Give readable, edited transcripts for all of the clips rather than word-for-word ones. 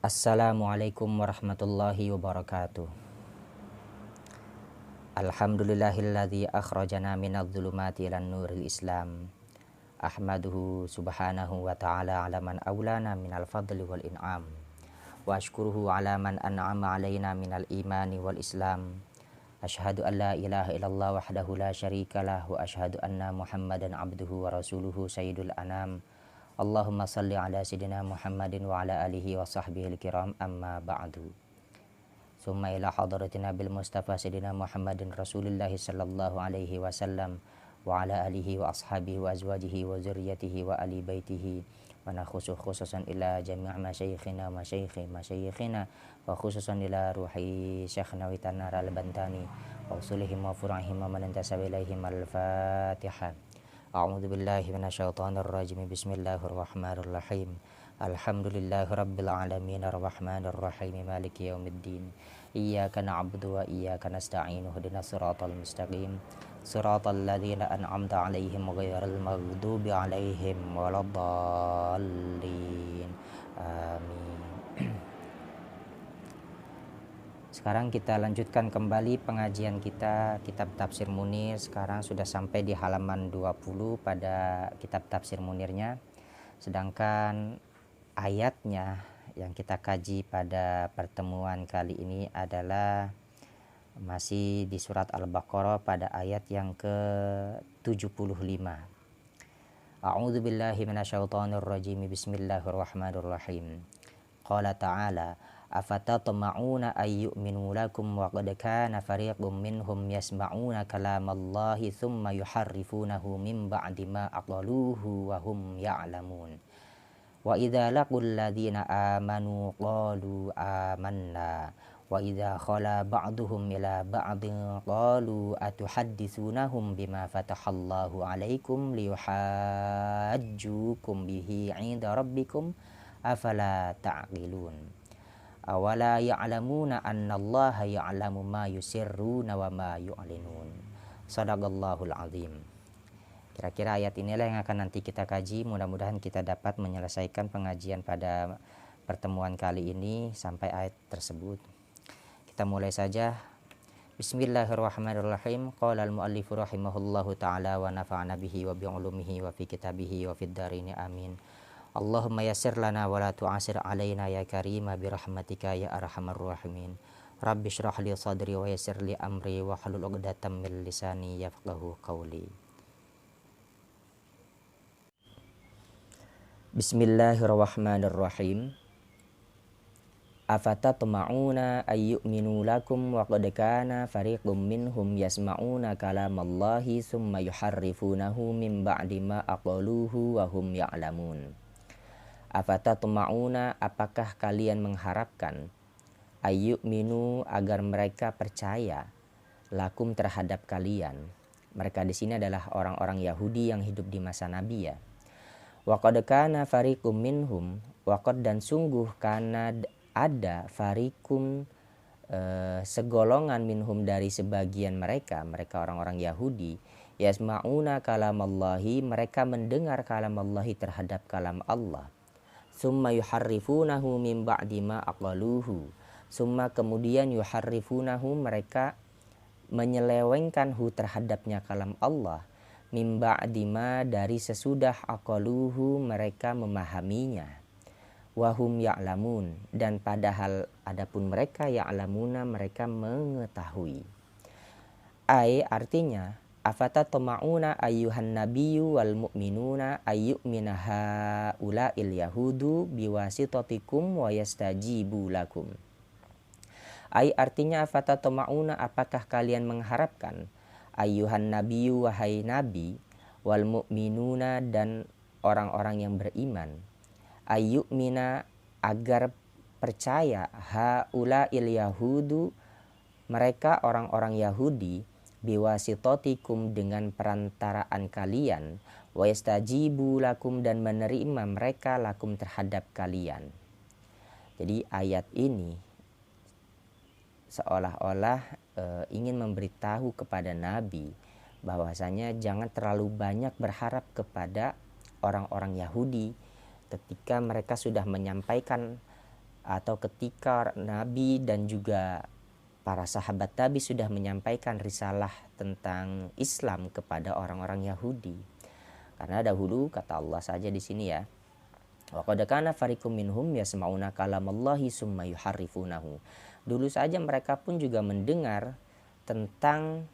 Assalamualaikum warahmatullahi wabarakatuh. Alhamdulillahilladzi akhrajana minadh-dhulumati ilan nuril Islam. Ahmaduhu subhanahu wa ta'ala ala man aulana minal fadli wal in'am. Wa ashkuruhu ala man an'ama alaina minal imani wal Islam. Ashhadu an la ilaha illallah wahdahu la syarikalah wa ashhadu anna Muhammadan abduhu wa rasuluhu sayyidul anam. Allahumma salli ala sayyidina Muhammadin wa ala alihi wa sahbihi al-kiram amma ba'du. Summa ila hadratina bil Mustafa sayyidina Muhammadin Rasulillahi sallallahu alaihi wasallam wa ala alihi wa ashabihi wa azwajihi wa zurriyyatihi wa ali baitihi wa nakhusu khususan ila jami' masyayikhina masyayikhina wa khususan ila ruhi syekhna witanar al-bantani wa usulihim wa fur'ihim wa man intasaba ilaihim al-fatihah. A'udzu billahi minasyaitonir rajim. Bismillahirrahmanirrahim. Alhamdulillahi rabbil alamin arrahmanir rahim maliki yaumiddin. Iyyaka na'budu wa iyyaka nasta'in. Ihdinas siratal mustaqim. Siratal ladzina an'amta 'alaihim ghairil maghdubi 'alaihim waladdallin. Amin. Sekarang kita lanjutkan kembali pengajian kita kitab Tafsir Munir. Sekarang sudah sampai di halaman 20 pada kitab Tafsir Munirnya. Sedangkan ayatnya yang kita kaji pada pertemuan kali ini adalah masih di surat Al-Baqarah pada ayat yang ke-75. A'udzu billahi minasyaitonir rajim. Bismillahirrahmanirrahim. Qala ta'ala afatatma'una ayyu'minu lakum wa qad kana fariqum minhum yasma'una kalamallahi thumma yuharrifunahu min ba'di ma aqaluhu wa hum ya'lamun. Wa idza laqul ladzina amanu qalu amanna wa idza khala ba'duhum ila ba'din qalu atuhadditsunahum bima fatahallahu 'alaikum liyuhajjukum bihi 'inda rabbikum afala ta'qilun. Awala ya'lamuna annallaha ya'lamu ma yusirruna wa ma yu'linun. Shadaqallahul azim. Kira-kira ayat inilah yang akan nanti kita kaji. Mudah-mudahan kita dapat menyelesaikan pengajian pada pertemuan kali ini sampai ayat tersebut. Kita mulai saja. Bismillahirrahmanirrahim. Qala al-muallifu rahimahullahu ta'ala wa nafa'ana bihi wa bi'ulumihi wa fi kitabihi wa fid darini amin. Allahumma yassir lana wa la tu'asir alaina ya karima birahmatika ya arhamar rahimin. Rabbi shrah li sadri wa yassir li amri wa hlul 'uqdatam min lisani yafqahu qawli. Bismillahirrahmanirrahim. Afatatma'una ayyu'minu lakum wa qad kana fariqum minhum yasma'una kalamallahi thumma yuharrifunahu min ba'di ma aqaluhu wa hum ya'lamun. Afatatma'una, apakah kalian mengharapkan ayyu'minu, agar mereka percaya lakum, terhadap kalian. Mereka di sini adalah orang-orang Yahudi yang hidup di masa Nabi ya. Wa qad kana fariqum minhum, waqad, dan sungguh kana ada fariqum segolongan minhum dari sebagian mereka orang-orang Yahudi, yasma'una kalamallahi, mereka mendengar kalamallahi, terhadap kalam Allah. Summa yuharrifunahu min ba'di ma aqaluhu. Summa, kemudian yuharrifunahu, mereka menyelewengkan terhadapnya kalam Allah. Min ba'di ma, dari sesudah aqaluhu, mereka memahaminya. Wahum ya'lamun, dan padahal adapun mereka ya'lamuna, mereka mengetahui. Artinya afatatma'una ayyuhan nabiyyu wal mu'minuna ayyu'mina haula'il yahudu biwasitatikum wa yastajibu lakum. Artinya afatatma'una, apakah kalian mengharapkan ayyuhan nabiyyu, wahai nabi, wal mu'minuna, dan orang-orang yang beriman, ayyu'mina, agar percaya, haula'il yahudu, mereka orang-orang Yahudi, biwasitotikum, dengan perantaraan kalian, wa yastajibu lakum, dan menerima mereka lakum, terhadap kalian. Jadi ayat ini seolah-olah ingin memberitahu kepada Nabi bahwasanya jangan terlalu banyak berharap kepada orang-orang Yahudi ketika mereka sudah menyampaikan atau ketika Nabi dan juga para sahabat Nabi sudah menyampaikan risalah tentang Islam kepada orang-orang Yahudi. Karena dahulu kata Allah saja di sini ya, wa qad kana fariqum minhum yasma'una kalamallahi summa yuharrifunahu. Dulu saja mereka pun juga mendengar tentang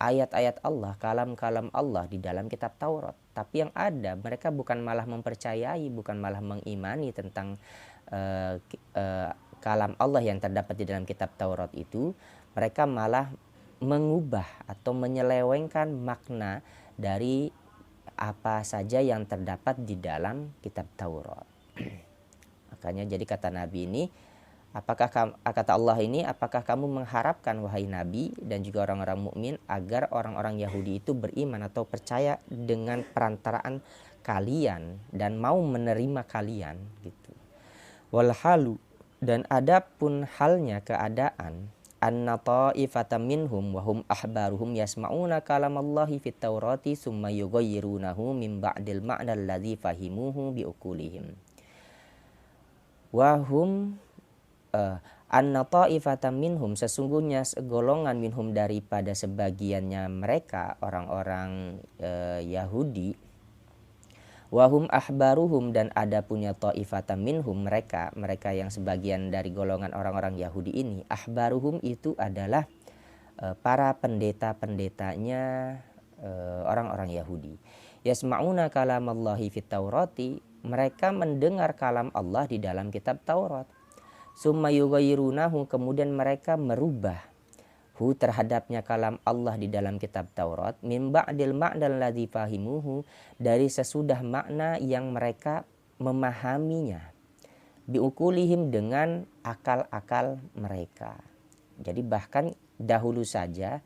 ayat-ayat Allah, kalam-kalam Allah di dalam kitab Taurat. Tapi yang ada mereka bukan malah mempercayai, bukan malah mengimani tentang kalam Allah yang terdapat di dalam kitab Taurat itu. Mereka malah mengubah atau menyelewengkan makna dari apa saja yang terdapat di dalam kitab Taurat. Makanya jadi kata Nabi ini, kata Allah ini, apakah kamu mengharapkan wahai Nabi dan juga orang-orang mukmin agar orang-orang Yahudi itu beriman atau percaya dengan perantaraan kalian dan mau menerima kalian gitu. Walhalu, dan adapun halnya keadaan, anna ta'ifatan minhum wa hum ahbaruhum yasma'una kalamallahi fit taurati summa yughayyirunahu min ba'dil ma'na alladzi fahimuhu biuqulihim. Wa hum anna ta'ifatan minhum, sesungguhnya segolongan minhum daripada sebagiannya mereka orang-orang Yahudi, wahum ahbaruhum, dan ada punya ta'ifatan minhum mereka yang sebagian dari golongan orang-orang Yahudi ini. Ahbaruhum itu adalah para pendeta-pendetanya orang-orang Yahudi. Yasma'una kalamallahi fit taurati, mereka mendengar kalam Allah di dalam kitab Taurat. Summa yughayyirunahu, kemudian mereka merubah terhadapnya kalam Allah di dalam kitab Taurat, min ba'dil ma'nal ladzi fahimuhu, dari sesudah makna yang mereka memahaminya, biukulihim, dengan akal-akal mereka. Jadi bahkan dahulu saja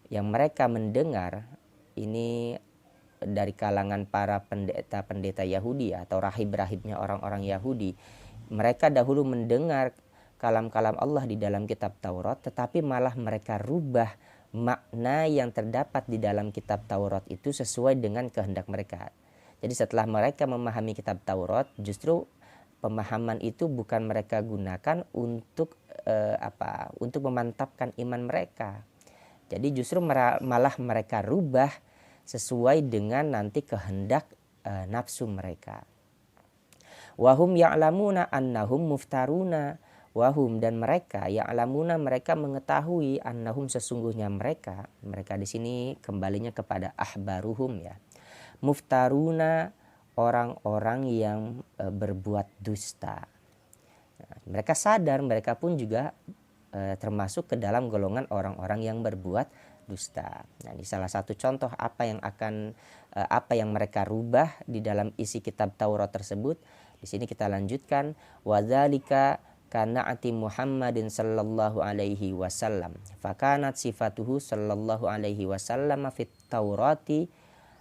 yang mereka mendengar ini dari kalangan para pendeta-pendeta Yahudi atau rahib-rahibnya orang-orang Yahudi, mereka dahulu mendengar kalam-kalam Allah di dalam kitab Taurat, tetapi malah mereka rubah makna yang terdapat di dalam kitab Taurat itu sesuai dengan kehendak mereka. Jadi setelah mereka memahami kitab Taurat, justru pemahaman itu bukan mereka gunakan untuk untuk memantapkan iman mereka. Jadi justru malah mereka rubah sesuai dengan nanti kehendak nafsu mereka. Wahum ya'lamuna annahum muftaruna, wahum, dan mereka ya'lamuna, mereka mengetahui, annahum, sesungguhnya mereka di sini kembalinya kepada ahbaruhum ya. Muftaruna, orang-orang yang berbuat dusta. Nah, mereka sadar mereka pun juga termasuk ke dalam golongan orang-orang yang berbuat dusta. Nah, ini salah satu contoh apa yang mereka rubah di dalam isi kitab Taurat tersebut. Di sini kita lanjutkan, wadzalika kana'ati Muhammadin sallallahu alaihi wasallam fakanat sifatuhu sallallahu alaihi wasallam fit Taurati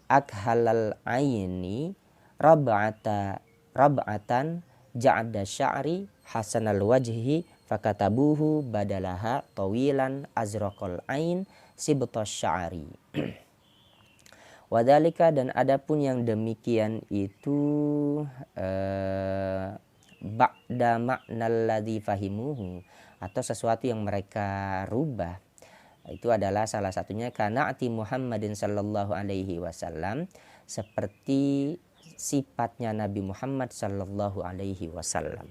akhalal aini rab'atan ja'da sya'ri hasanal wajhi fakatabuhu badalaha tawilan azraqal ain sibtas sya'ri. Wadhalika, dan adapun yang demikian itu ba'da ma'nal ladzi fahimuhu, atau sesuatu yang mereka rubah, itu adalah salah satunya kana'ati Muhammadin sallallahu alaihi wasallam, seperti sifatnya Nabi Muhammad sallallahu alaihi wasallam.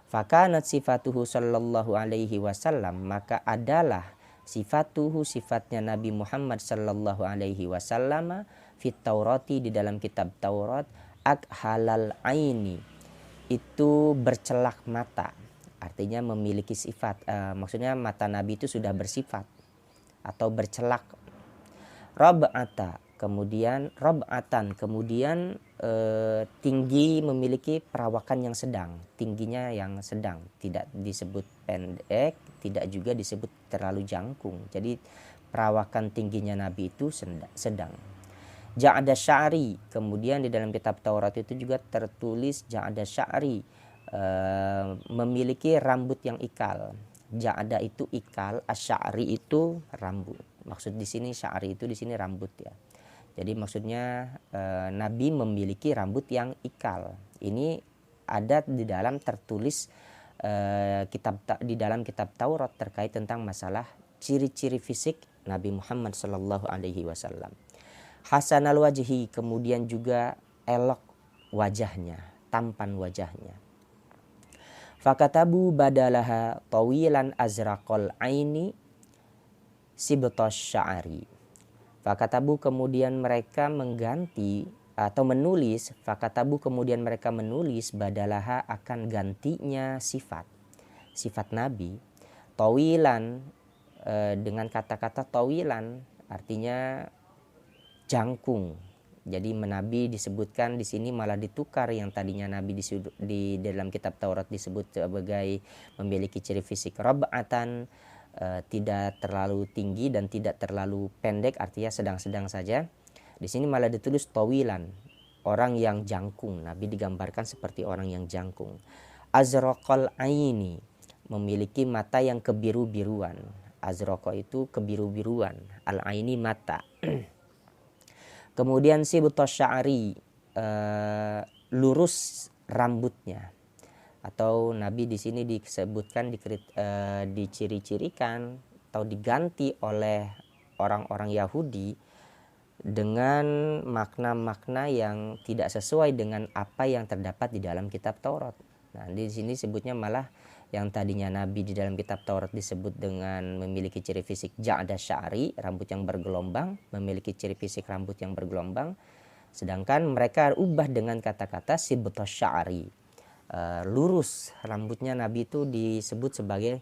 Fakanat sifatuhu sallallahu alaihi wasallam, maka adalah sifatuhu, sifatnya Nabi Muhammad sallallahu alaihi wasallam, fit Taurati, di dalam kitab Taurat, akhalal aini, itu bercelak mata, artinya memiliki sifat, maksudnya mata Nabi itu sudah bersifat atau bercelak. Rob'atan, kemudian tinggi, memiliki perawakan yang sedang, tingginya yang sedang, tidak disebut pendek, tidak juga disebut terlalu jangkung. Jadi perawakan tingginya Nabi itu sedang. Ja'da sya'ri, kemudian di dalam kitab Taurat itu juga tertulis ja'da sya'ri, memiliki rambut yang ikal. Ja'da itu ikal, asy'ari itu rambut. Maksud di sini sya'ri itu di sini rambut ya. Jadi maksudnya Nabi memiliki rambut yang ikal. Ini ada di dalam tertulis di dalam kitab Taurat terkait tentang masalah ciri-ciri fisik Nabi Muhammad Sallallahu Alaihi Wasallam. Hasanal wajhi, kemudian juga elok wajahnya, tampan wajahnya. Fakatabu badalaha tawilan azraqal aini sibtos sya'ari. Fakatabu, kemudian mereka mengganti atau menulis, fakatabu kemudian mereka menulis badalaha akan gantinya sifat Nabi, tawilan dengan kata-kata tawilan artinya jangkung. Jadi Nabi disebutkan di sini malah ditukar, yang tadinya Nabi di dalam kitab Taurat disebut sebagai memiliki ciri fisik rab'atan, tidak terlalu tinggi dan tidak terlalu pendek, artinya sedang-sedang saja. Di sini malah ditulis tawilan, orang yang jangkung. Nabi digambarkan seperti orang yang jangkung. Azraqal aini, memiliki mata yang kebiru-biruan. Azraqa itu kebiru-biruan, al aini mata. Kemudian sibtos sya'ri, lurus rambutnya. Atau Nabi di sini disebutkan diciri-cirikan atau diganti oleh orang-orang Yahudi dengan makna-makna yang tidak sesuai dengan apa yang terdapat di dalam kitab Taurat. Nah, di sini sebutnya malah yang tadinya Nabi di dalam kitab Taurat disebut dengan memiliki ciri fisik ja'da sya'ri, rambut yang bergelombang, memiliki ciri fisik rambut yang bergelombang, sedangkan mereka ubah dengan kata-kata sibtos sya'ri, lurus rambutnya. Nabi itu disebut sebagai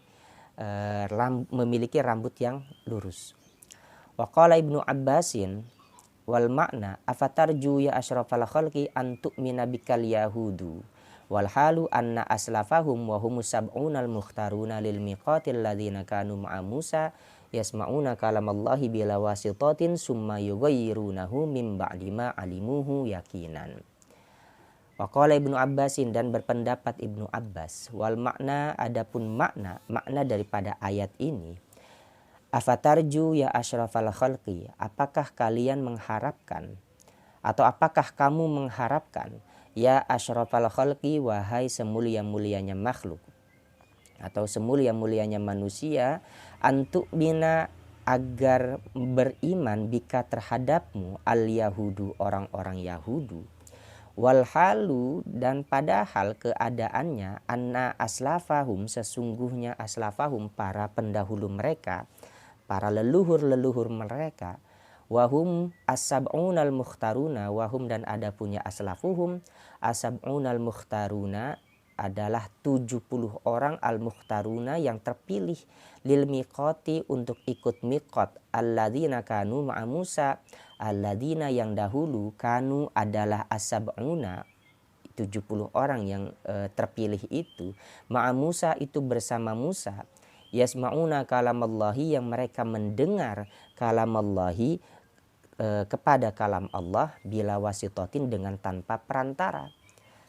memiliki rambut yang lurus. Wa qala Ibnu Abbasin wal makna afatarju ya asyrafal khalqi an tu'mina bikal yahudu wal halu anna aslafahum wa hum sab'unal mukhtaruna lil miqatil ladzina kanu ma'a Musa yasma'una kalamallahi bila wasitatin summa yughayyirunahu min ba'di ma alimuhu yakinan. Wa qala Ibnu Abbasin, dan berpendapat Ibnu Abbas, wal makna, adapun makna daripada ayat ini, afatarju ya asyrafal khalqi, apakah kalian mengharapkan atau apakah kamu mengharapkan ya asyrafal khalqi, wahai semulia-mulianya makhluk atau semulia-mulianya manusia, antu'mina, agar beriman, bika terhadapmu, al yahudu, orang-orang Yahudu, wal halu, dan padahal keadaannya, anna aslafahum, sesungguhnya aslafahum, para pendahulu mereka, para leluhur-leluhur mereka, wahum as-sab'unal mukhtaruna, wahum, dan ada punya aslafuhum, as-sab'unal mukhtaruna, adalah 70 orang al-mukhtaruna yang terpilih, lil miqati, untuk ikut miqat, alladzina kanu ma'a Musa, alladzina yang dahulu, kanu adalah as-sab'una, 70 orang yang terpilih itu, ma'a Musa, itu bersama Musa, yasma'una kalamallahi, yang mereka mendengar kalamallahi, kepada kalam Allah, bila wasitotin, dengan tanpa perantara.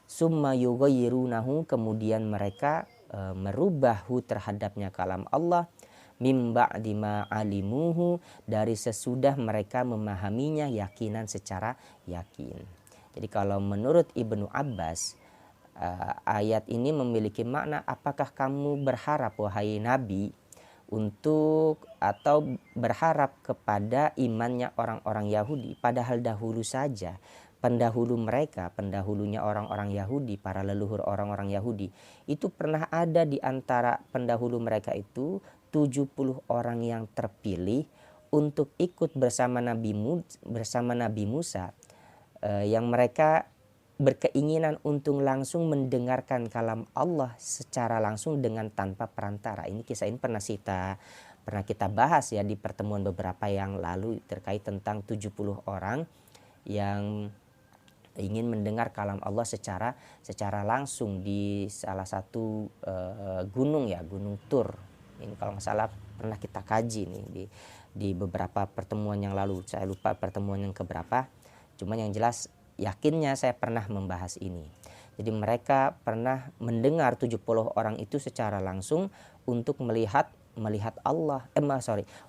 Summa yughayyirunahu, kemudian mereka merubahu terhadapnya kalam Allah, mim ba'di ma alimuhu, dari sesudah mereka memahaminya yakinan, secara yakin. Jadi kalau menurut Ibnu Abbas, ayat ini memiliki makna, apakah kamu berharap wahai Nabi untuk atau berharap kepada imannya orang-orang Yahudi, padahal dahulu saja pendahulu mereka, pendahulunya orang-orang Yahudi, para leluhur orang-orang Yahudi, itu pernah ada di antara pendahulu mereka itu 70 orang yang terpilih untuk ikut bersama Nabi Musa, yang mereka berkeinginan untuk langsung mendengarkan kalam Allah secara langsung dengan tanpa perantara. Ini kisah ini pernah kita bahas ya di pertemuan beberapa yang lalu terkait tentang 70 orang yang ingin mendengar kalam Allah secara langsung di salah satu gunung ya, Gunung Tur. Ini kalau nggak salah pernah kita kaji nih di beberapa pertemuan yang lalu. Saya lupa pertemuan yang keberapa. Cuman yang jelas yakinnya saya pernah membahas ini. Jadi mereka pernah mendengar 70 orang itu secara langsung untuk melihat melihat Allah,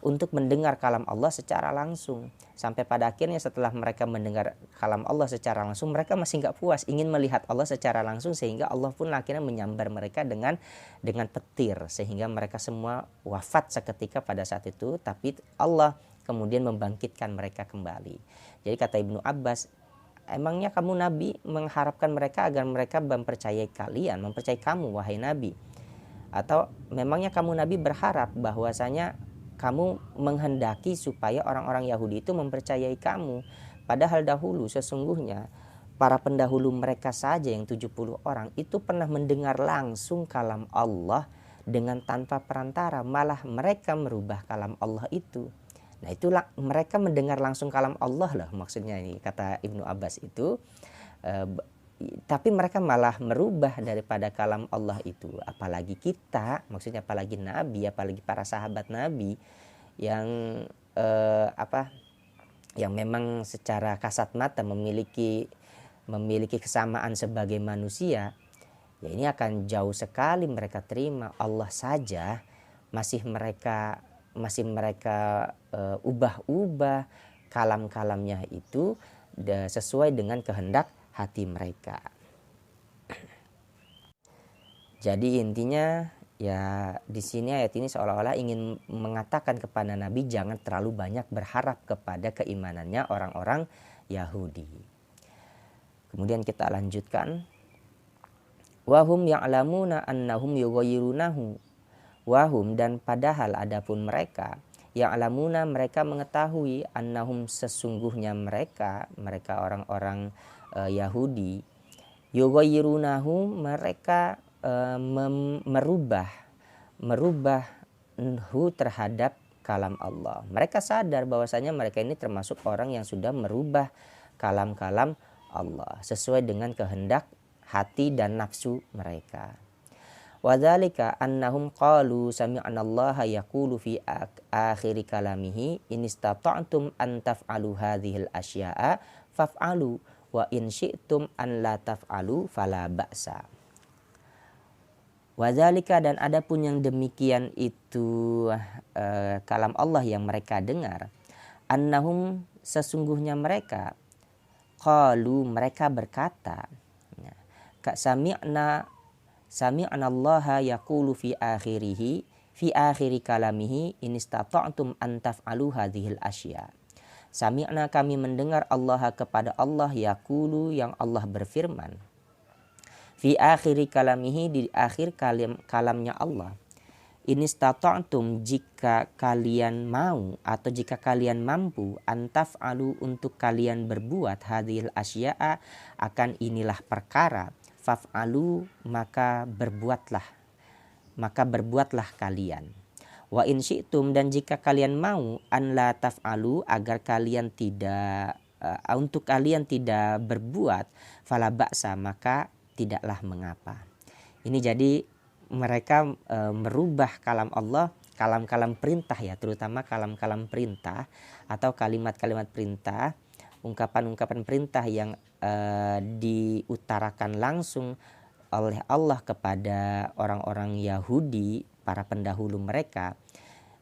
untuk mendengar kalam Allah secara langsung. Sampai pada akhirnya setelah mereka mendengar kalam Allah secara langsung, mereka masih nggak puas, ingin melihat Allah secara langsung, sehingga Allah pun akhirnya menyambar mereka dengan petir, sehingga mereka semua wafat seketika pada saat itu. Tapi Allah kemudian membangkitkan mereka kembali. Jadi kata Ibnu Abbas, emangnya kamu Nabi mengharapkan mereka agar mereka mempercayai kalian, mempercayai kamu wahai Nabi? Atau memangnya kamu Nabi berharap bahwasanya kamu menghendaki supaya orang-orang Yahudi itu mempercayai kamu? Padahal dahulu sesungguhnya para pendahulu mereka saja yang 70 orang itu pernah mendengar langsung kalam Allah dengan tanpa perantara. Malah mereka merubah kalam Allah itu. Nah, itulah mereka mendengar langsung kalam Allah lah maksudnya ini, kata Ibnu Abbas itu. Tapi mereka malah merubah daripada kalam Allah itu. Apalagi kita, maksudnya apalagi Nabi, apalagi para sahabat Nabi yang yang memang secara kasat mata memiliki kesamaan sebagai manusia. Ya ini akan jauh sekali mereka terima. Allah saja masih mereka ubah-ubah kalam-kalamnya itu sesuai dengan kehendak hati mereka. Jadi intinya ya di sini ayat ini seolah-olah ingin mengatakan kepada Nabi jangan terlalu banyak berharap kepada keimanannya orang-orang Yahudi. Kemudian kita lanjutkan. Wahum ya'lamuna annahum yughayyirunahu. Wahum, dan padahal adapun mereka, ya'lamuna, mereka mengetahui, annahum, sesungguhnya mereka orang-orang Yahudi, yughayyirunahu, mereka merubah terhadap kalam Allah. Mereka sadar bahwasanya mereka ini termasuk orang yang sudah merubah kalam-kalam Allah sesuai dengan kehendak hati dan nafsu mereka. Wadzalika annahum qalu sami'nallaha yaqulu fi akhir kalamihi in istata'tum an taf'alu hadhil asya'a faf'alu wa in syi'tum an la taf'alu fala ba'sa. Wadzalika, dan adapun yang demikian itu kalam Allah yang mereka dengar, annahum, sesungguhnya mereka, qalu, mereka berkata, sami'nallaha yaqulu fi akhiri kalamihi in istata'tum an taf'alu hadhil asya. Sami'na, kami mendengar Allah, kepada Allah, yaqulu, yang Allah berfirman, fi akhiri kalamihi, di akhir kalamnya Allah, in istata'tum, jika kalian mau atau jika kalian mampu, an taf'alu, untuk kalian berbuat, hadhil asya'a, akan inilah perkara, faf'alu, maka berbuatlah kalian. Wa in syi'tum, dan jika kalian mau, an la taf'alu, agar kalian tidak untuk kalian tidak berbuat, fala ba'sa, maka tidaklah mengapa. Ini jadi mereka merubah kalam Allah, kalam-kalam perintah ya, terutama kalam-kalam perintah atau kalimat-kalimat perintah, ungkapan-ungkapan perintah yang diutarakan langsung oleh Allah kepada orang-orang Yahudi, para pendahulu mereka,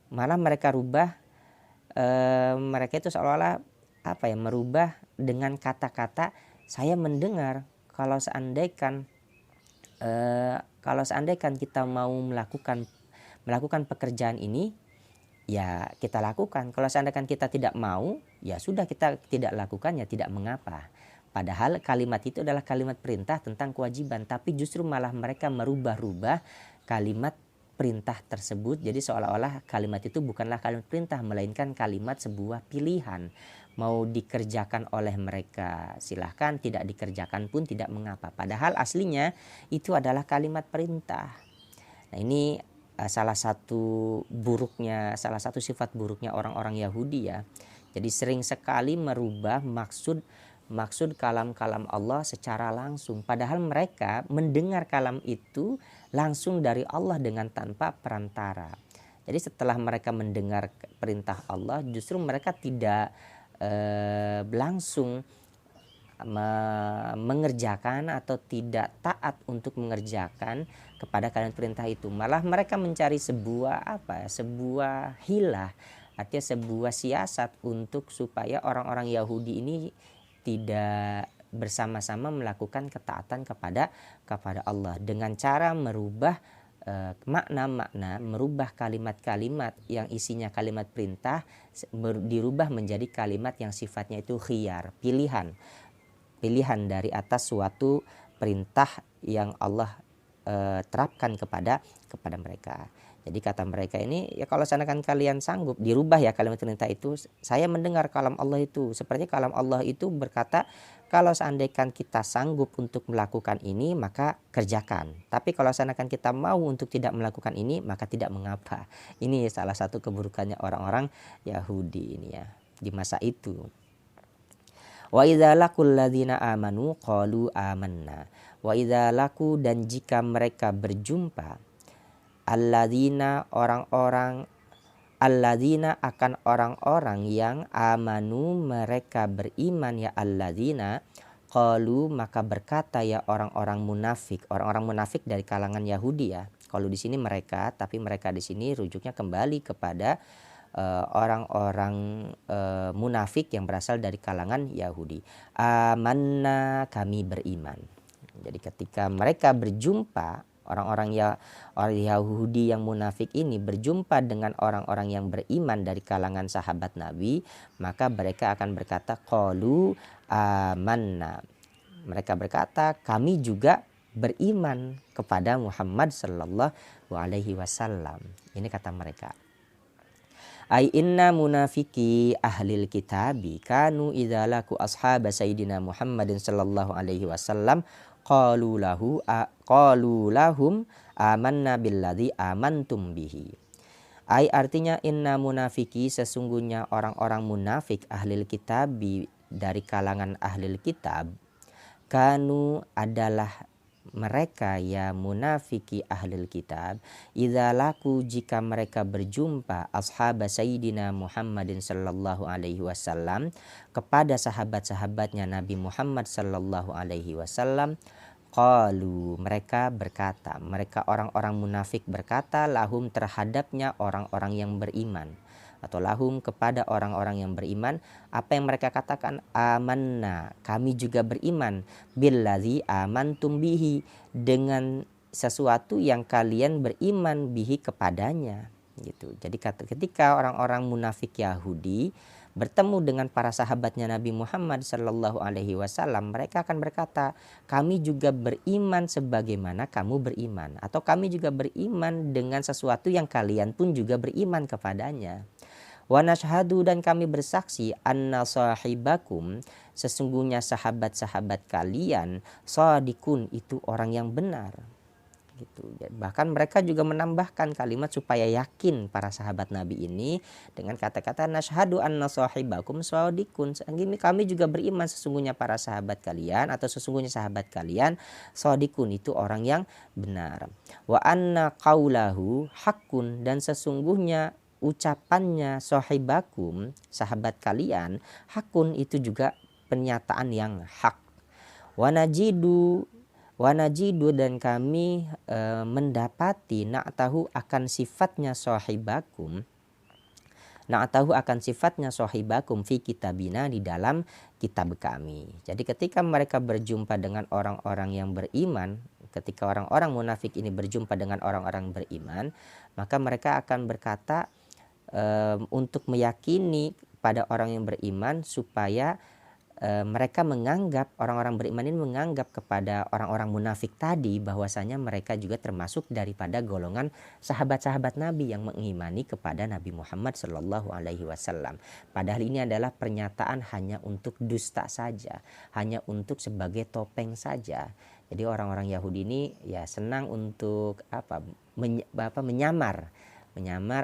malah mereka rubah, mereka itu seolah-olah merubah dengan kata-kata, saya mendengar kalau seandainya kita mau melakukan pekerjaan ini, ya kita lakukan. Kalau seandainya kita tidak mau, ya sudah, kita tidak lakukan, ya tidak mengapa. Padahal kalimat itu adalah kalimat perintah tentang kewajiban, tapi justru malah mereka merubah-rubah kalimat perintah tersebut. Jadi seolah-olah kalimat itu bukanlah kalimat perintah, melainkan kalimat sebuah pilihan. Mau dikerjakan oleh mereka silahkan, tidak dikerjakan pun tidak mengapa. Padahal aslinya itu adalah kalimat perintah. Nah, ini salah satu sifat buruknya orang-orang Yahudi ya. Jadi sering sekali merubah maksud kalam-kalam Allah secara langsung. Padahal mereka mendengar kalam itu langsung dari Allah dengan tanpa perantara. Jadi setelah mereka mendengar perintah Allah, justru mereka tidak langsung mengerjakan atau tidak taat untuk mengerjakan kepada kalimat perintah itu. Malah mereka mencari sebuah sebuah hilah, artinya sebuah siasat untuk supaya orang-orang Yahudi ini tidak bersama-sama melakukan ketaatan kepada Allah dengan cara merubah makna-makna, merubah kalimat-kalimat yang isinya kalimat perintah dirubah menjadi kalimat yang sifatnya itu khiyar, pilihan dari atas suatu perintah yang Allah terapkan kepada mereka. Jadi kata mereka ini, ya kalau seandainya kalian sanggup dirubah ya kalimat perintah itu. Saya mendengar kalam Allah itu, seperti kalam Allah itu berkata, kalau seandainya kita sanggup untuk melakukan ini maka kerjakan. Tapi kalau seandainya kita mau untuk tidak melakukan ini maka tidak mengapa. Ini salah satu keburukannya orang-orang Yahudi ini ya di masa itu. Wa idza laqul ladzina amanu qalu amanna. Wa idza laqu, dan jika mereka berjumpa, alladzina akan orang-orang yang amanu mereka beriman, ya alladzina qalu maka berkata ya orang-orang munafik dari kalangan Yahudi ya. Kalau di sini mereka, tapi mereka di sini rujuknya kembali kepada orang-orang munafik yang berasal dari kalangan Yahudi. Amanna, kami beriman. Jadi ketika mereka berjumpa, orang Yahudi yang munafik ini berjumpa dengan orang-orang yang beriman dari kalangan sahabat Nabi, maka mereka akan berkata qalu amanna. Mereka berkata kami juga beriman kepada Muhammad sallallahu alaihi wasallam. Ini kata mereka. Ai inna munafiki ahlil kitabi kanu idza laku ashab sayyidina Muhammadin sallallahu alaihi wasallam qalu lahum amanna billadzi amantum bihi. Ai artinya inna munafiki, sesungguhnya orang-orang munafik ahlil kitabi dari kalangan ahlil kitab, kanu adalah mereka ya munafiki ahlul kitab, idza laku jika mereka berjumpa ashab sayyidina Muhammadin sallallahu alaihi wasallam kepada sahabat-sahabatnya Nabi Muhammad sallallahu alaihi wasallam, qalu mereka berkata, mereka orang-orang munafik berkata lahum terhadapnya orang-orang yang beriman, atau lahum kepada orang-orang yang beriman, apa yang mereka katakan? Amanna, kami juga beriman, billadzi amantum bihi, dengan sesuatu yang kalian beriman bihi kepadanya gitu. Jadi ketika orang-orang munafik Yahudi bertemu dengan para sahabatnya Nabi Muhammad sallallahu alaihi wasallam, mereka akan berkata, kami juga beriman sebagaimana kamu beriman, atau kami juga beriman dengan sesuatu yang kalian pun juga beriman kepadanya. Wa nashhadu, dan kami bersaksi, anna sahibakum, sesungguhnya sahabat-sahabat kalian, shadikun, itu orang yang benar gitu. Bahkan mereka juga menambahkan kalimat supaya yakin para sahabat Nabi ini dengan kata-kata nashhadu anna sahibakum shadikun, kami juga beriman sesungguhnya para sahabat kalian atau sesungguhnya sahabat kalian shadikun, itu orang yang benar. Wa anna qaulahu haqqun, dan sesungguhnya ucapannya sahibakum, sahabat kalian, hakun, itu juga pernyataan yang hak. Wanajidu, dan kami mendapati na'tahu akan sifatnya sahibakum, na'tahu akan sifatnya sahibakum fi kitabina, di dalam kitab kami. Jadi ketika mereka berjumpa dengan orang-orang yang beriman, ketika orang-orang munafik ini berjumpa dengan orang-orang beriman, maka mereka akan berkata untuk meyakini pada orang yang beriman supaya mereka menganggap, orang-orang beriman ini menganggap kepada orang-orang munafik tadi bahwasanya mereka juga termasuk daripada golongan sahabat-sahabat Nabi yang mengimani kepada Nabi Muhammad sallallahu alaihi wasallam. Padahal ini adalah pernyataan hanya untuk dusta saja, hanya untuk sebagai topeng saja. Jadi orang-orang Yahudi ini ya senang untuk menyamar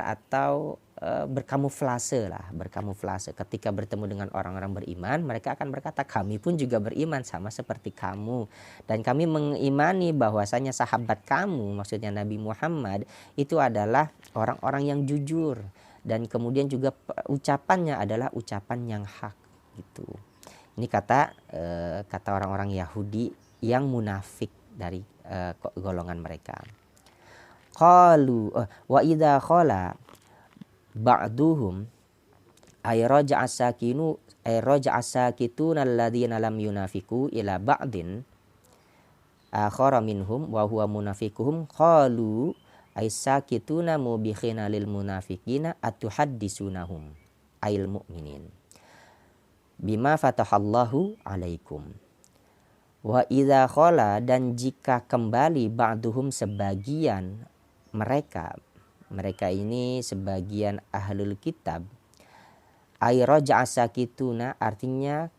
atau berkamuflase. Ketika bertemu dengan orang-orang beriman, mereka akan berkata kami pun juga beriman sama seperti kamu, dan kami mengimani bahwasanya sahabat kamu, maksudnya Nabi Muhammad, itu adalah orang-orang yang jujur, dan kemudian juga ucapannya adalah ucapan yang hak gitu. Ini kata orang-orang Yahudi yang munafik dari golongan mereka. Qalu wa idza khala ba'duhum ay raja'a sakituna alladziina lam yunafiqu ila ba'din akhara minhum wa huwa munafiquhum qalu ay sakituna mubikhina lil munafiqina atuhaddisunahum ayil mu'minin bima fatahallahu alaikum. Wa idza khala, dan jika kembali ba'duhum sebagian mereka ini sebagian ahlul kitab, ay raja'a sakituna, artinya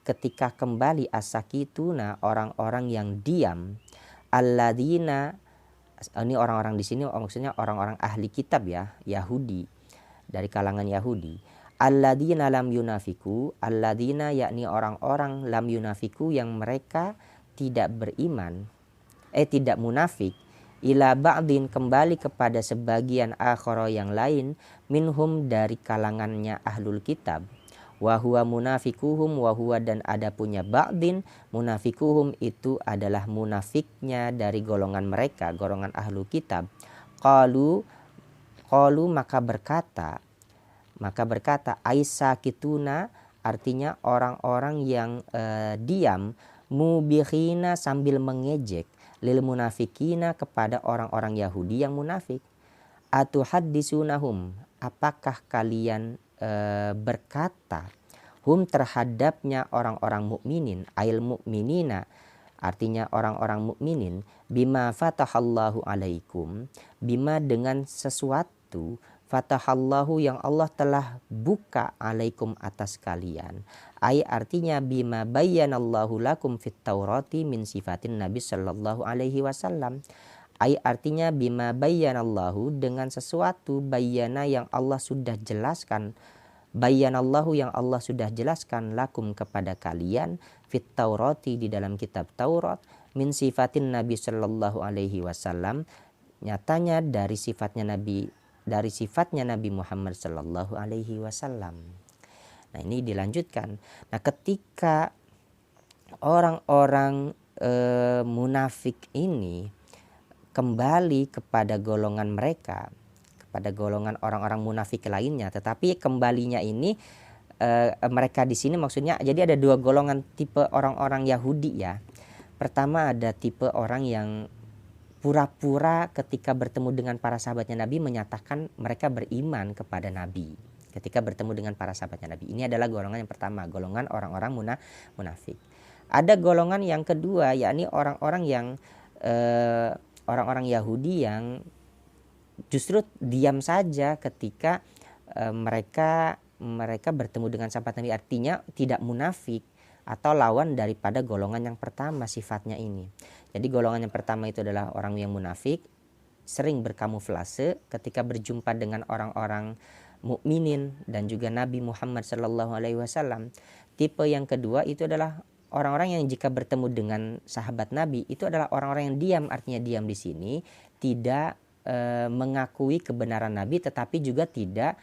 ketika kembali asakituna, orang-orang yang diam, alladzina, ini orang-orang di sini maksudnya orang-orang ahli kitab ya, Yahudi, dari kalangan Yahudi. Alladzina lam yunafiku, alladzina yakni orang-orang lam yunafiku yang mereka tidak beriman, tidak munafik, ila ba'din kembali kepada sebagian akhara yang lain, minhum dari kalangannya ahlul kitab, wa huwa munafikuhum, wa huwa dan ada punya ba'din, munafikuhum itu adalah munafiknya dari golongan mereka, golongan ahlul kitab. Qalu maka berkata Aisa kituna, artinya orang-orang yang diam, mubikhina sambil mengejek, lil munafikina kepada orang-orang Yahudi yang munafik. Atuhaddisunahum, apakah kalian berkata hum terhadapnya orang-orang mukminin, ail mukminina, artinya orang-orang mukminin, bima fatahallahu alaikum, bima dengan sesuatu, fatahallahu yang Allah telah buka alaikum atas kalian. Ay artinya bima bayyanallahu lakum fit taurati min sifatin Nabi sallallahu alaihi wasallam. Ay artinya bima bayyanallahu dengan sesuatu bayyana yang Allah sudah jelaskan. Bayyanallahu yang Allah sudah jelaskan lakum kepada kalian fit taurati di dalam kitab Taurat min sifatin Nabi sallallahu alaihi wasallam, nyatanya dari sifatnya Nabi Muhammad sallallahu alaihi wasallam. Nah, ini dilanjutkan. Nah, ketika orang-orang munafik ini kembali kepada golongan mereka, kepada golongan orang-orang munafik lainnya, tetapi kembalinya ini mereka di sini maksudnya jadi ada dua golongan tipe orang-orang Yahudi ya. Pertama ada tipe orang yang pura-pura ketika bertemu dengan para sahabatnya Nabi menyatakan mereka beriman kepada Nabi ketika bertemu dengan para sahabatnya Nabi. Ini adalah golongan yang pertama, golongan orang-orang munafik. Ada golongan yang kedua, yakni orang-orang yang orang-orang Yahudi yang justru diam saja ketika mereka bertemu dengan sahabat Nabi, artinya tidak munafik atau lawan daripada golongan yang pertama sifatnya ini. Jadi golongan yang pertama itu adalah orang yang munafik, sering berkamuflase ketika berjumpa dengan orang-orang mukminin dan juga Nabi Muhammad sallallahu alaihi wasallam. Tipe yang kedua itu adalah orang-orang yang jika bertemu dengan sahabat Nabi itu adalah orang-orang yang diam, artinya diam di sini tidak mengakui kebenaran Nabi tetapi juga tidak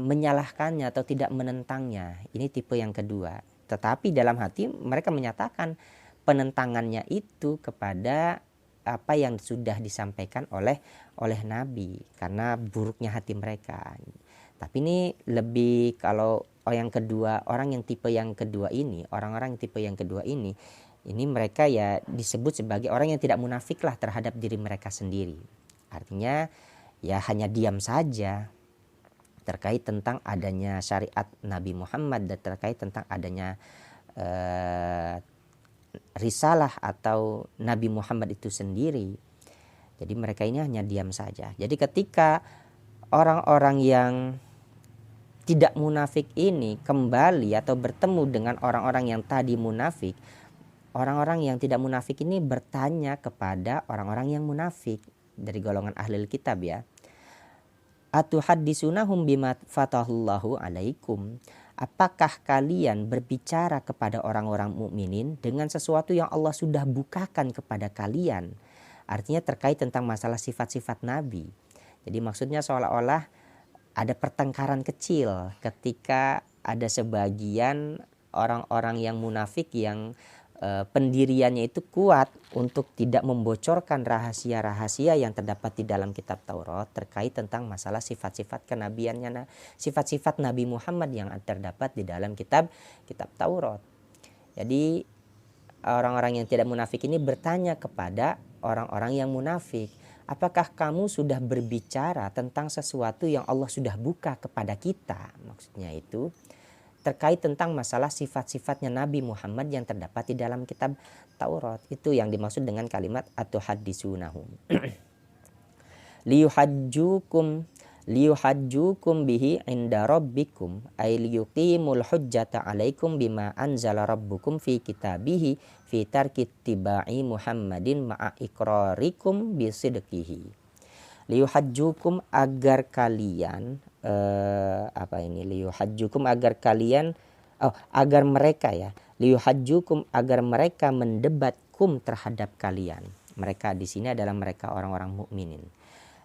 menyalahkannya atau tidak menentangnya. Ini tipe yang kedua. Tetapi dalam hati mereka menyatakan penentangannya itu kepada apa yang sudah disampaikan oleh Nabi karena buruknya hati mereka. Tapi ini lebih kalau yang kedua, orang yang tipe yang kedua ini, orang-orang yang tipe yang kedua ini mereka ya disebut sebagai orang yang tidak munafik lah terhadap diri mereka sendiri. Artinya ya hanya diam saja terkait tentang adanya syariat Nabi Muhammad dan terkait tentang adanya risalah atau Nabi Muhammad itu sendiri. Jadi mereka ini hanya diam saja. Jadi ketika orang-orang yang tidak munafik ini kembali atau bertemu dengan orang-orang yang tadi munafik, orang-orang yang tidak munafik ini bertanya kepada orang-orang yang munafik dari golongan ahlul kitab ya. Atuhaddisunahum bima fatahallahu alaikum. Apakah kalian berbicara kepada orang-orang mukminin dengan sesuatu yang Allah sudah bukakan kepada kalian? Artinya terkait tentang masalah sifat-sifat Nabi. Jadi maksudnya seolah-olah ada pertengkaran kecil ketika ada sebagian orang-orang yang munafik yang pendiriannya itu kuat untuk tidak membocorkan rahasia-rahasia yang terdapat di dalam kitab Taurat terkait tentang masalah sifat-sifat kenabiannya, sifat-sifat Nabi Muhammad yang terdapat di dalam kitab Taurat. Jadi orang-orang yang tidak munafik ini bertanya kepada orang-orang yang munafik, apakah kamu sudah berbicara tentang sesuatu yang Allah sudah buka kepada kita? Maksudnya itu terkait tentang masalah sifat-sifatnya Nabi Muhammad yang terdapat di dalam kitab Taurat. Itu yang dimaksud dengan kalimat atuhaddisunahum. liyuhajjukum bihi inda rabbikum ay liyuqimul hujjata alaikum bima anzala rabbukum fi kitabihi fi tarki tibai Muhammadin ma'a iqrarikum bisidqihi. Liyuhajjukum agar kalian liyuhajjukum agar kalian agar mereka liyuhajjukum agar mereka mendebatkum terhadap kalian. Mereka di sini adalah mereka orang-orang mukminin.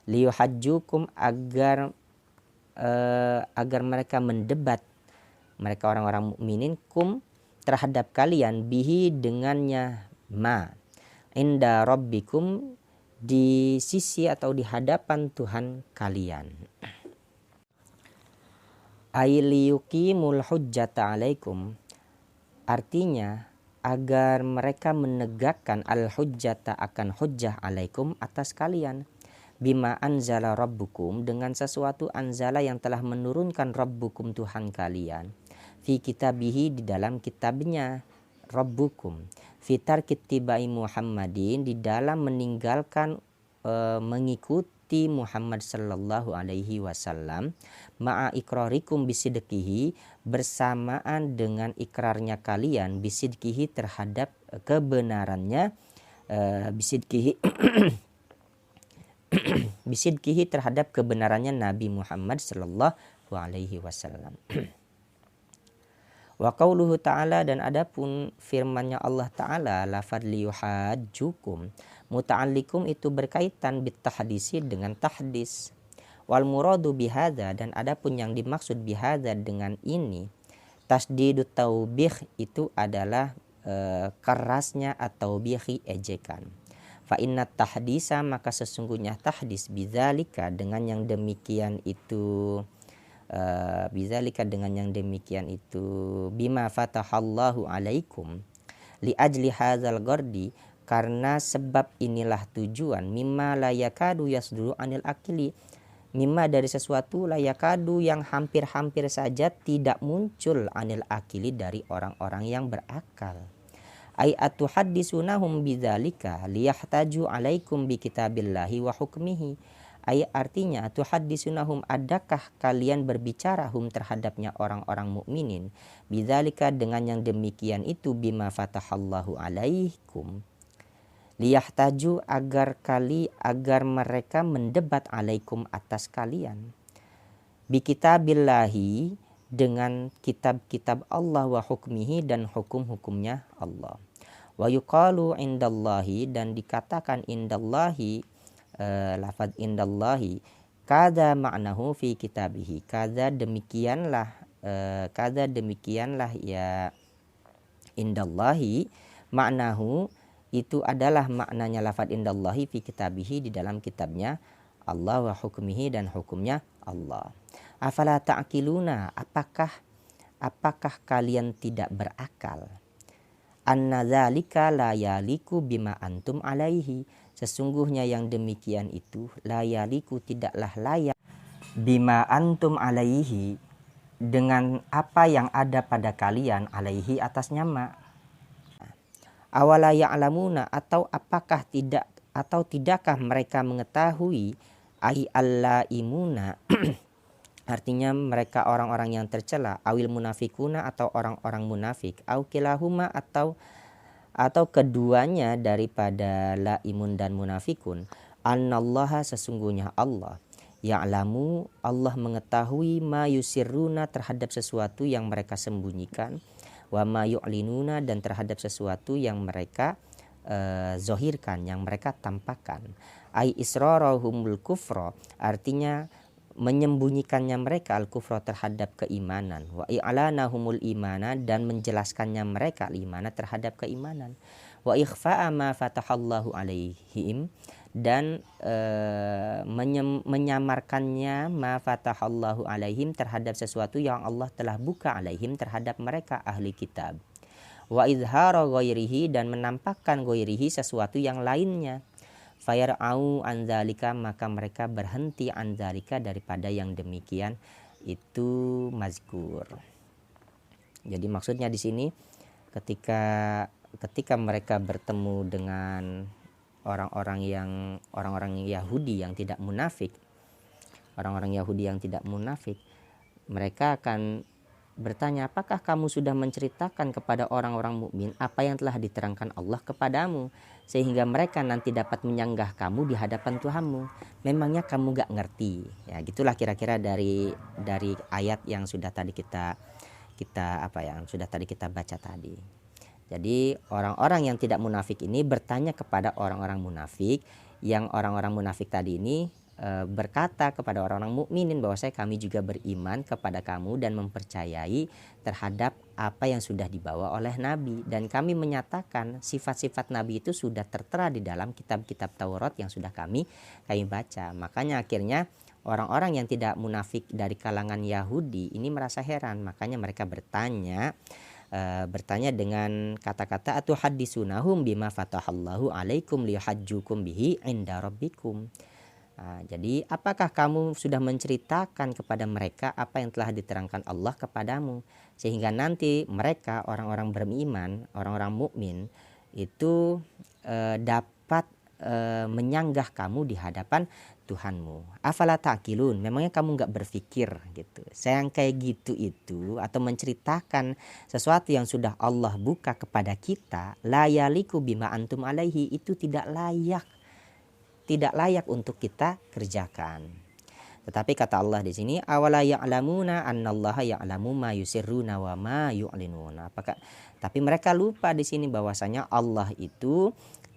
Liyuhajjukum agar mereka mendebat, mereka orang-orang mukminin, kum terhadap kalian, bihi dengannya, ma inda rabbikum di sisi atau di hadapan Tuhan kalian. Ailiyuqimul hujjata alaikum, artinya agar mereka menegakkan al-hujjata akan hujjah alaikum atas kalian, bima anzala rabbukum dengan sesuatu anzala yang telah menurunkan rabbukum Tuhan kalian, fi kitabihi di dalam kitabnya rabbukum, fitar kitibai Muhammadin di dalam meninggalkan mengikuti Muhammad sallallahu alaihi wasallam, ma'a iqrarikum bisidqihi bersamaan dengan ikrarnya kalian, bisidqihi terhadap kebenarannya, bisidqihi bisidqihi terhadap kebenarannya Nabi Muhammad sallallahu alaihi wasallam. Wa qauluhu ta'ala, dan adapun firman-Nya Allah Ta'ala, lafadz liyuhajjukum, muta'allikum itu berkaitan bitahdisi dengan tahdis. Wal muradu bihadza, dan adapun yang dimaksud bihadza dengan ini, tasdidut taubih itu adalah kerasnya atau bihi ejekan. Fa inna tahdisa, maka sesungguhnya tahdis, bidzalika dengan yang demikian itu, bizalika dengan yang demikian itu, bima fatahallahu alaikum li ajli hadzal ghardi, karena sebab inilah tujuan, mimma la yakadu yasduru anil akili, mimma dari sesuatu la yakadu yang hampir-hampir saja tidak muncul, anil akili dari orang-orang yang berakal. Ay atuhaddisunahum bidzalika liyahtaju alaikum bi kitabillahi wa hukmihi. Ayat artinya tuhaddisunahum, adakah kalian berbicara hum terhadapnya orang-orang mukminin, bidzalika dengan yang demikian itu, bima fatahallahu alaikum, liyahtaju agar mereka mendebat alaikum atas kalian, bi kitabillahi dengan kitab-kitab Allah, wa hukmihi dan hukum-hukumnya Allah, wa yuqalu indallahi dan dikatakan indallahi, lafadz indallahi, kada ma'nahu fi kitabihi, kada demikianlah ya indallahi, ma'nahu itu adalah maknanya lafadz indallahi fi kitabihi di dalam kitabnya Allah, wa hukmihi dan hukumnya Allah. Afala ta'qiluna, apakah kalian tidak berakal? Anna dzalika la yaliku bima antum alaihi, sesungguhnya yang demikian itu, la yaliku tidaklah layak, bima antum alaihi dengan apa yang ada pada kalian, alaihi atasnya ma. Awala ya'lamuna, atau apakah tidak, atau tidakkah mereka mengetahui, ai allaimuna artinya mereka orang-orang yang tercela, awil munafikuna atau orang-orang munafik, au kilahuma atau keduanya daripada laimun dan munafikun, annallaha sesungguhnya Allah, ya'lamu Allah mengetahui, ma yusirruna terhadap sesuatu yang mereka sembunyikan, wa ma yu'linuna dan terhadap sesuatu yang mereka zohirkan, yang mereka tampakkan. Ai israrahumul kufra, artinya menyembunyikannya mereka al-kufra terhadap keimanan, wa i'lanahumul imana dan menjelaskannya mereka al-imana terhadap keimanan, wa ikhfa'a ma fatahallahu alaihim dan menyamarkannya ma fatahallahu alaihim terhadap sesuatu yang Allah telah buka alaihim terhadap mereka ahli kitab, wa izhara ghairihi dan menampakkan ghairihi sesuatu yang lainnya, fayar'au anzalika maka mereka berhenti anzalika daripada yang demikian itu mazkur. Jadi maksudnya di sini ketika mereka bertemu dengan orang-orang Yahudi yang tidak munafik, mereka akan bertanya, apakah kamu sudah menceritakan kepada orang-orang mukmin apa yang telah diterangkan Allah kepadamu sehingga mereka nanti dapat menyanggah kamu di hadapan Tuhanmu? Memangnya kamu gak ngerti? Ya gitulah kira-kira dari ayat yang sudah tadi kita baca tadi. Jadi orang-orang yang tidak munafik ini bertanya kepada orang-orang munafik, yang orang-orang munafik tadi ini berkata kepada orang-orang mukminin bahwa kami juga beriman kepada kamu dan mempercayai terhadap apa yang sudah dibawa oleh Nabi, dan kami menyatakan sifat-sifat Nabi itu sudah tertera di dalam kitab-kitab Taurat yang sudah kami baca. Makanya akhirnya orang-orang yang tidak munafik dari kalangan Yahudi ini merasa heran, makanya mereka bertanya dengan kata-kata atuhaddisunahum bima fatahallahu alaikum liyuhajjukum bihi inda rabbikum. Jadi apakah kamu sudah menceritakan kepada mereka apa yang telah diterangkan Allah kepadamu sehingga nanti mereka orang-orang beriman, orang-orang mukmin itu dapat menyanggah kamu di hadapan Tuhanmu. Afala ta'qilun, memangnya kamu gak berpikir gitu. Sayang kayak gitu itu atau menceritakan sesuatu yang sudah Allah buka kepada kita, la yaliku bima antum alaihi, itu tidak layak untuk kita kerjakan. Tetapi kata Allah di sini, awala ya'lamuna annallaha ya'lamu ma yusirruna wa ma yu'linuna. Tapi mereka lupa di sini bahwasanya Allah itu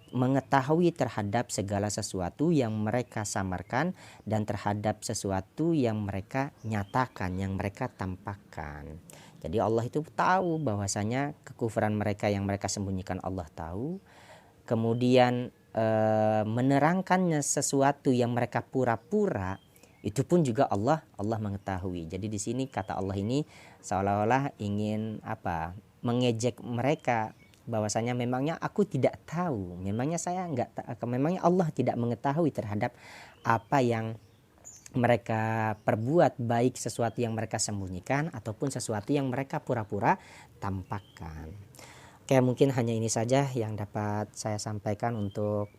mengetahui terhadap segala sesuatu yang mereka samarkan dan terhadap sesuatu yang mereka nyatakan, yang mereka tampakkan. Jadi Allah itu tahu bahwasanya kekufuran mereka yang mereka sembunyikan Allah tahu. Kemudian menerangkannya sesuatu yang mereka pura-pura itu pun juga Allah mengetahui. Jadi di sini kata Allah ini seolah-olah ingin mengejek mereka bahwasanya memangnya aku tidak tahu, memangnya memangnya Allah tidak mengetahui terhadap apa yang mereka perbuat, baik sesuatu yang mereka sembunyikan ataupun sesuatu yang mereka pura-pura tampakkan. Oke, mungkin hanya ini saja yang dapat saya sampaikan untuk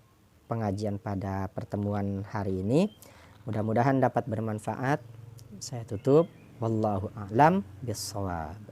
pengajian pada pertemuan hari ini. Mudah-mudahan dapat bermanfaat. Saya tutup. Wallahu a'lam bishawab.